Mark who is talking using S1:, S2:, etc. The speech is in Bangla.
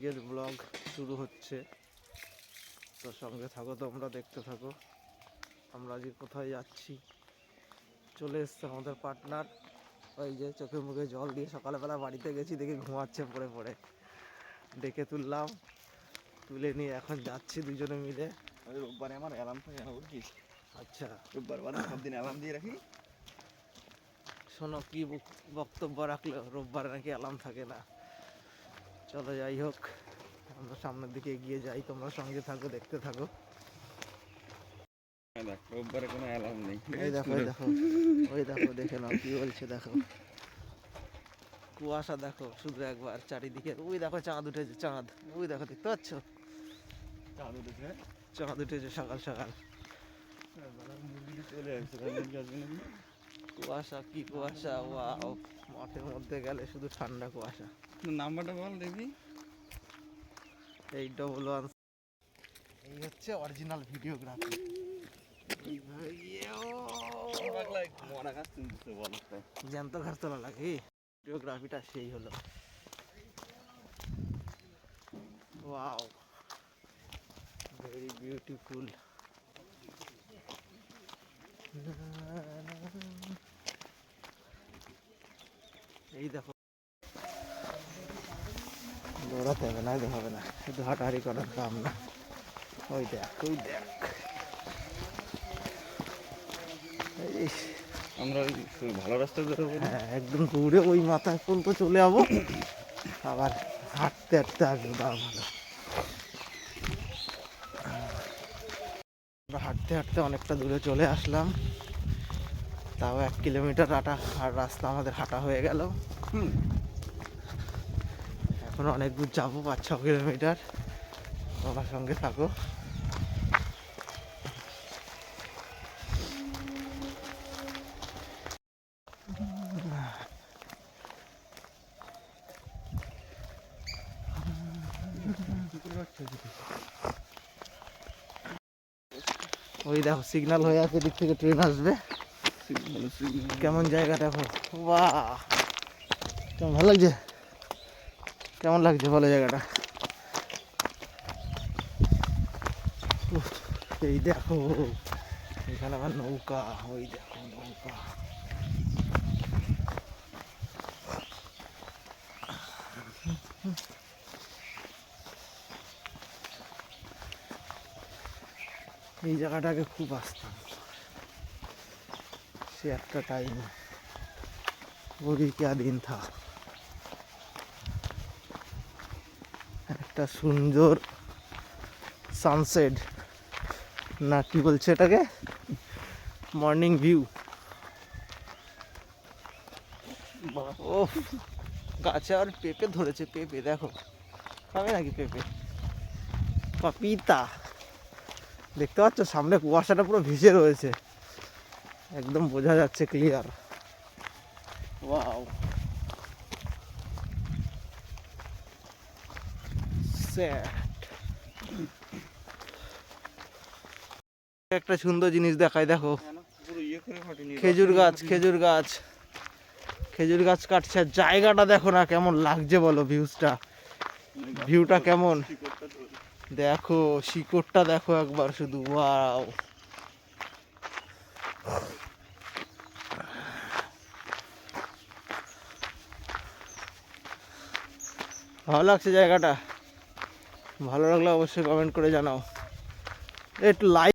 S1: আজকের ব্লগ শুরু হচ্ছে, তো সঙ্গে থাকো, তোমরা দেখতে থাকো। আমরা আজকে কোথায় যাচ্ছি, চলে এসছে আমাদের পার্টনার। ওই যে চোখে মুখে জল দিয়ে সকালবেলা বাড়িতে গেছি, দেখে ঘুমাচ্ছে পড়ে পড়ে, ডেকে তুললাম, তুলে নিয়ে এখন যাচ্ছি দুজনে মিলে।
S2: রোববারে আমার অ্যালার্ম থাকে না, বুঝছিস?
S1: আচ্ছা,
S2: রোববার বাদে সব দিন অ্যালার্ম দিয়ে রাখি।
S1: শোনো কি বক্তব্য রাখলো, রোববার নাকি অ্যালার্ম থাকে না। চলো যাই হোক, আমরা সামনের দিকে এগিয়ে যাই, তোমরা সঙ্গে থাকো, দেখতে থাকো।
S2: রোববারে কোনো অ্যালার্ম নেই।
S1: এই দেখো, এই দেখো, ওই দেখো, দেখে নাও কি বলছে, দেখো কুয়াশা দেখো শুধু একবার চারিদিকে। ওই দেখো চাঁদ উঠেছে, চাঁদ ওই দেখো, দেখতে পাচ্ছ?
S2: চাঁদ উঠেছে,
S1: চাঁদ উঠেছে সকাল সকাল।
S2: মুরগি চলে আসছে,
S1: কুয়াশা, কি কুয়াশা! ওয়াও, মাঠের মধ্যে গেলে শুধু ঠান্ডা কুয়াশা।
S2: নাম্বারটা বল দেখি।
S1: 811। এই হচ্ছে অরিজিনাল ভিডিওগ্রাফি। জ্যান্ত ঘাস তোলা লাগে, ভিডিওগ্রাফিটা সেই হলো। Wow, very beautiful. এই দেখো, দৌড়াতে হবে না, হবে না, শুধু হাঁটাহাঁটি করার কাম না। ওই দেখ, ওই দেখ,
S2: আমরা ভালো রাস্তা ধরে,
S1: হ্যাঁ একদম দৌড়ে ওই মাথায় পর্যন্ত চলে যাবো, আবার হাঁটতে হাঁটতে আসবো। তাও ভালো, আমরা হাঁটতে হাঁটতে অনেকটা দূরে চলে আসলাম, তাও 1 কিলোমিটার আর রাস্তা আমাদের হাঁটা হয়ে গেল। এখন অনেক দূর যাবো, 5-6 কিলোমিটার। তোমার সঙ্গে থাকো। ওই দেখো সিগন্যাল হয়ে আছে, দিক থেকে ট্রেন আসবে। কেমন জায়গা দেখো, বাহ, কেমন ভালো লাগছে, কেমন লাগছে ভালো জায়গাটা। এই দেখো, এখানে আমার নৌকা, ওই দেখো নৌকা। এই জায়গাটাকে খুব আসতাম সে একটা টাইম, वो भी क्या दिन था। একটা সুন্দর সানসেট না কি বলছে এটাকে, মর্নিং ভিউ। ও, গাছে আর পেঁপে ধরেছে, পেঁপে দেখো, খাবে নাকি পেঁপে? পাপিতা, দেখতে পাচ্ছ সামনে কুয়াশাটা পুরো ভিজে রয়েছে, একদম বোঝা যাচ্ছে ক্লিয়ার। ওয়াও, একটা সুন্দর জিনিস দেখায়, দেখো খেজুর গাছ, খেজুর গাছ, খেজুর গাছ কাটছে। আর জায়গাটা দেখো না কেমন লাগছে বলো, ভিউটা কেমন দেখো, শিকড়টা দেখো একবার শুধু, ওয়াও। ভালো লাগছে জায়গাটা, ভালো লাগলে অবশ্যই কমেন্ট করে জানাও। একটু লাইক